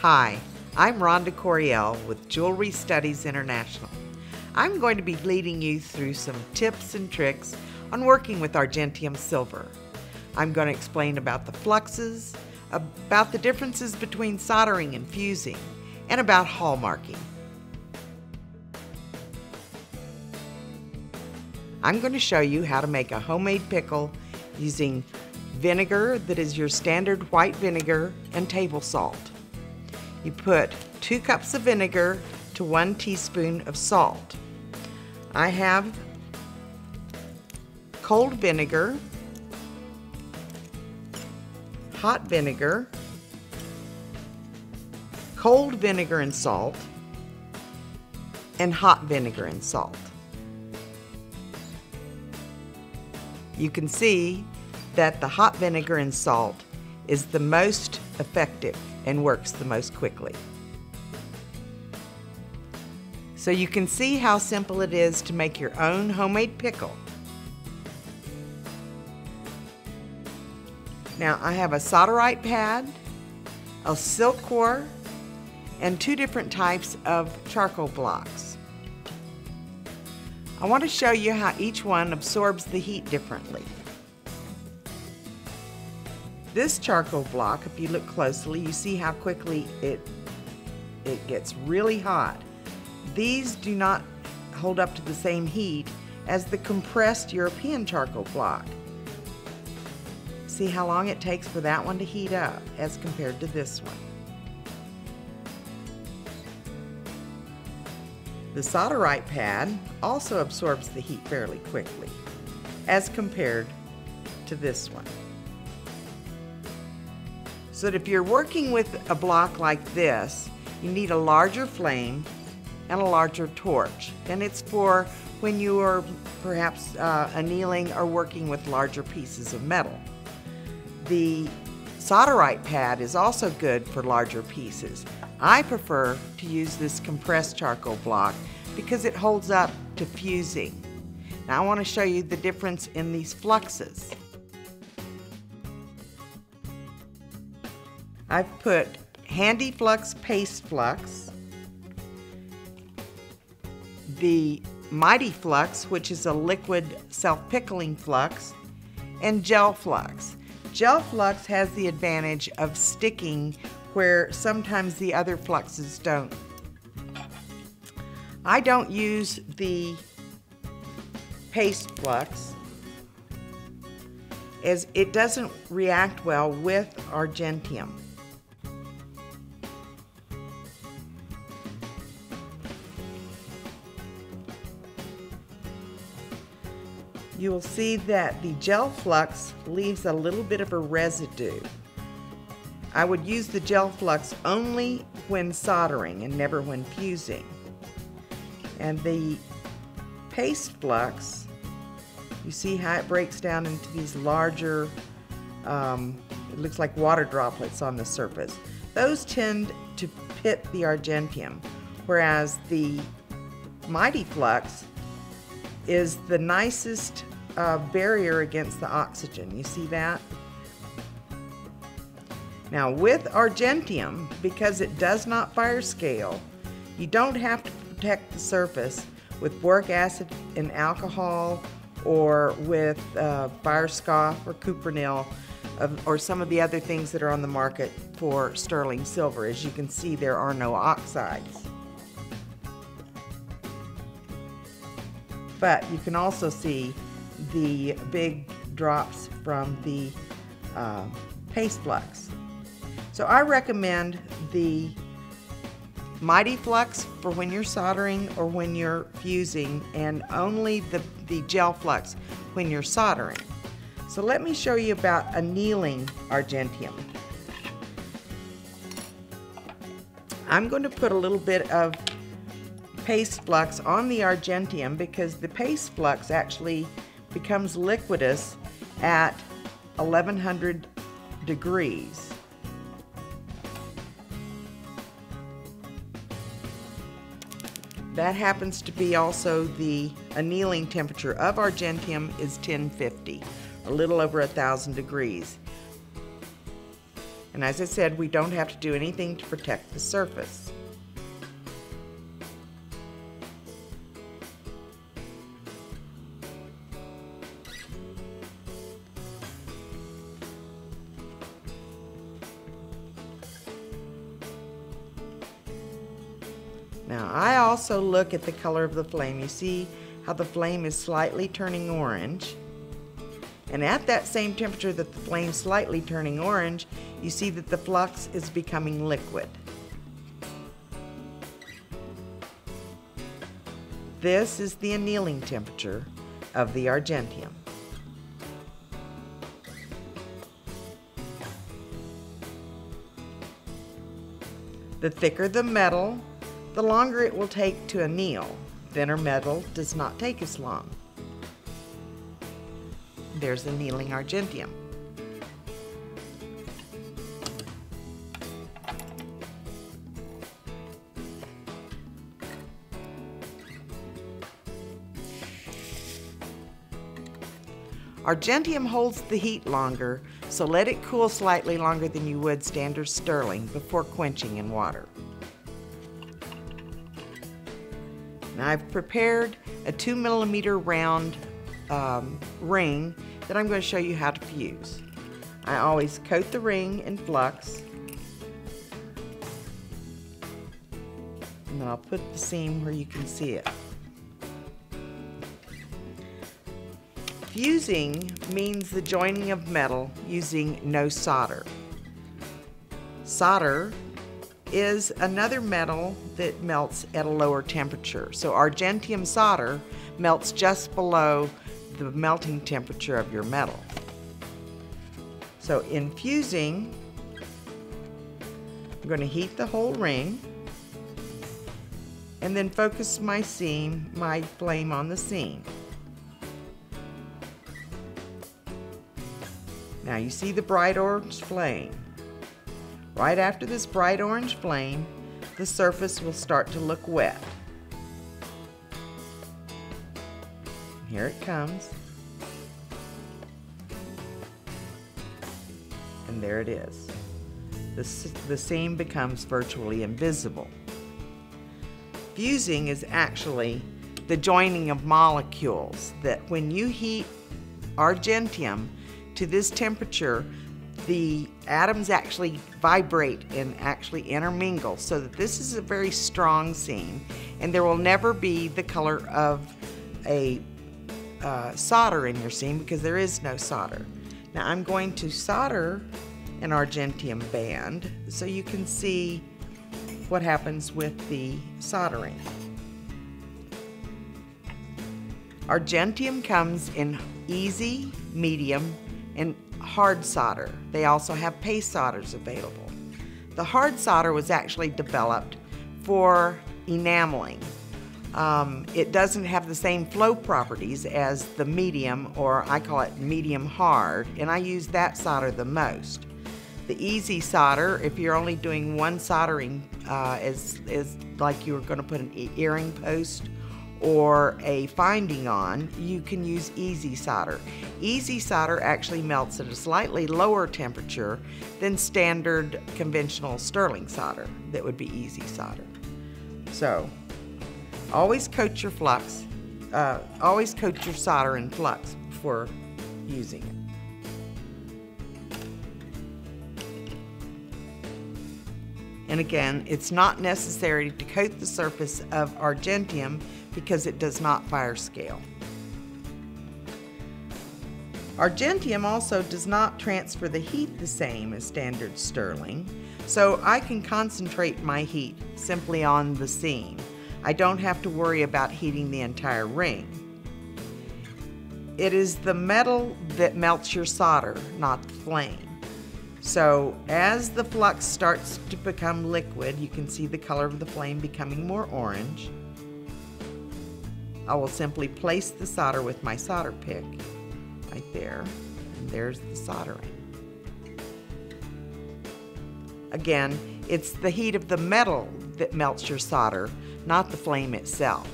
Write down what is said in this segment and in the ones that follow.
Hi, I'm Ronda Coryell with Jewelry Studies International. I'm going to be leading you through some tips and tricks on working with Argentium Silver. I'm going to explain about the fluxes, about the differences between soldering and fusing, and about hallmarking. I'm going to show you how to make a homemade pickle using vinegar that is your standard white vinegar and table salt. You put 2 cups of vinegar to 1 teaspoon of salt. I have cold vinegar, hot vinegar, cold vinegar and salt, and hot vinegar and salt. You can see that the hot vinegar and salt is the most effective and works the most quickly. So you can see how simple it is to make your own homemade pickle. Now I have a solderite pad, a silk core, and 2 different types of charcoal blocks. I want to show you how each one absorbs the heat differently. This charcoal block, if you look closely, you see how quickly it gets really hot. These do not hold up to the same heat as the compressed European charcoal block. See how long it takes for that one to heat up as compared to this one. The solderite pad also absorbs the heat fairly quickly as compared to this one. So that if you're working with a block like this, you need a larger flame and a larger torch. And it's for when you are perhaps annealing or working with larger pieces of metal. The solderite pad is also good for larger pieces. I prefer to use this compressed charcoal block because it holds up to fusing. Now I want to show you the difference in these fluxes. I've put Handy Flux Paste Flux, the Mighty Flux, which is a liquid self-pickling flux, and Gel Flux. Gel Flux has the advantage of sticking where sometimes the other fluxes don't. I don't use the Paste Flux as it doesn't react well with Argentium. You will see that the gel flux leaves a little bit of a residue. I would use the gel flux only when soldering and never when fusing. And the paste flux, you see how it breaks down into these larger, it looks like water droplets on the surface. Those tend to pit the Argentium, whereas the Mighty Flux is the nicest barrier against the oxygen. You see that? Now with Argentium, because it does not fire scale, you don't have to protect the surface with boric acid and alcohol or with fire scoff or cuprinil or some of the other things that are on the market for sterling silver. As you can see, there are no oxides. But you can also see the big drops from the paste flux. So I recommend the Mighty Flux for when you're soldering or when you're fusing, and only the gel flux when you're soldering. So let me show you about annealing Argentium. I'm going to put a little bit of paste flux on the Argentium because the paste flux actually becomes liquidous at 1100 degrees. That happens to be also the annealing temperature of Argentium is 1050, a little over 1000 degrees. And as I said, we don't have to do anything to protect the surface. Now, I also look at the color of the flame. You see how the flame is slightly turning orange. And at that same temperature that the flame's slightly turning orange, you see that the flux is becoming liquid. This is the annealing temperature of the Argentium. The thicker the metal, the longer it will take to anneal. Thinner metal does not take as long. There's annealing Argentium. Argentium holds the heat longer, so let it cool slightly longer than you would standard sterling before quenching in water. Now I've prepared a 2mm round ring that I'm going to show you how to fuse. I always coat the ring in flux, and then I'll put the seam where you can see it. Fusing means the joining of metal using no solder. Solder is another metal that melts at a lower temperature. So Argentium solder melts just below the melting temperature of your metal. So in fusing, I'm going to heat the whole ring and then focus my flame on the seam. Now you see the bright orange flame. Right after this bright orange flame, the surface will start to look wet. Here it comes. And there it is. The seam becomes virtually invisible. Fusing is actually the joining of molecules, that when you heat Argentium to this temperature, the atoms actually vibrate and actually intermingle, so that this is a very strong seam, and there will never be the color of a solder in your seam because there is no solder. Now I'm going to solder an Argentium band so you can see what happens with the soldering. Argentium comes in easy, medium, and hard solder. They also have paste solders available. The hard solder was actually developed for enameling. It doesn't have the same flow properties as the medium, or I call it medium hard, and I use that solder the most. The easy solder, if you're only doing one soldering, is like you were going to put an earring post or a finding on, you can use easy solder. Easy solder actually melts at a slightly lower temperature than standard conventional sterling solder that would be easy solder. So always coat your flux, always coat your solder in flux before using it. And again, it's not necessary to coat the surface of Argentium because it does not fire scale. Argentium also does not transfer the heat the same as standard sterling, so I can concentrate my heat simply on the seam. I don't have to worry about heating the entire ring. It is the metal that melts your solder, not the flame. So as the flux starts to become liquid, you can see the color of the flame becoming more orange. I will simply place the solder with my solder pick right there, and there's the soldering. Again, it's the heat of the metal that melts your solder, not the flame itself.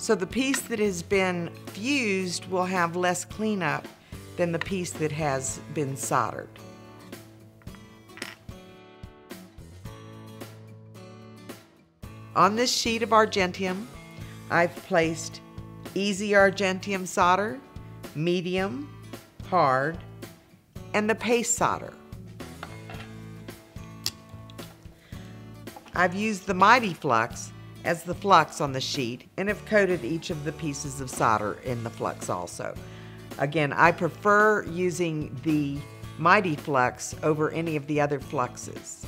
So the piece that has been fused will have less cleanup than the piece that has been soldered. On this sheet of Argentium, I've placed easy Argentium solder, medium, hard, and the paste solder. I've used the Mighty Flux as the flux on the sheet and have coated each of the pieces of solder in the flux also. Again, I prefer using the Mighty Flux over any of the other fluxes.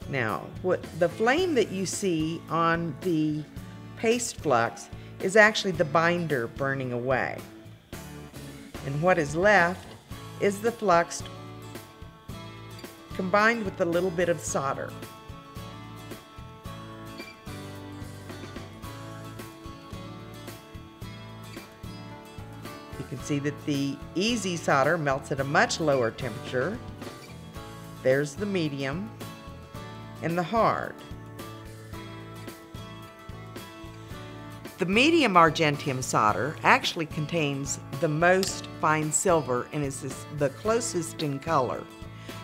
Now, the flame that you see on the paste flux is actually the binder burning away. And what is left is the flux combined with a little bit of solder. You can see that the easy solder melts at a much lower temperature. There's the medium and the hard. The medium Argentium solder actually contains the most fine silver and is the closest in color.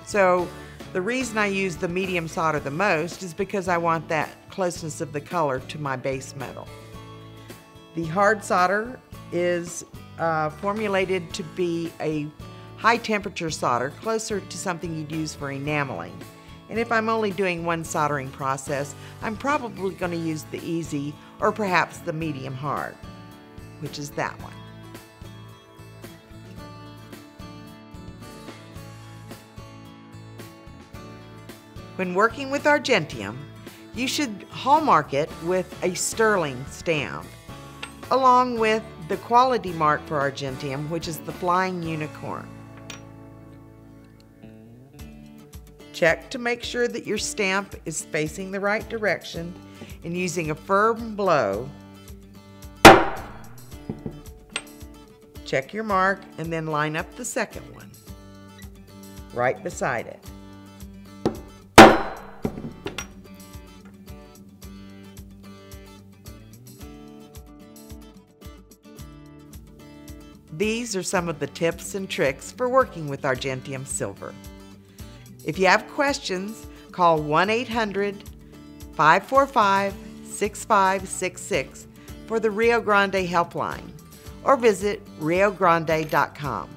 So the reason I use the medium solder the most is because I want that closeness of the color to my base metal. The hard solder is formulated to be a high temperature solder, closer to something you'd use for enameling. And if I'm only doing one soldering process, I'm probably going to use the easy or perhaps the medium hard, which is that one. When working with Argentium, you should hallmark it with a sterling stamp, along with the quality mark for Argentium, which is the flying unicorn. Check to make sure that your stamp is facing the right direction and using a firm blow. Check your mark and then line up the second one right beside it. These are some of the tips and tricks for working with Argentium Silver. If you have questions, call 1-800-545-6566 for the Rio Grande helpline or visit riogrande.com.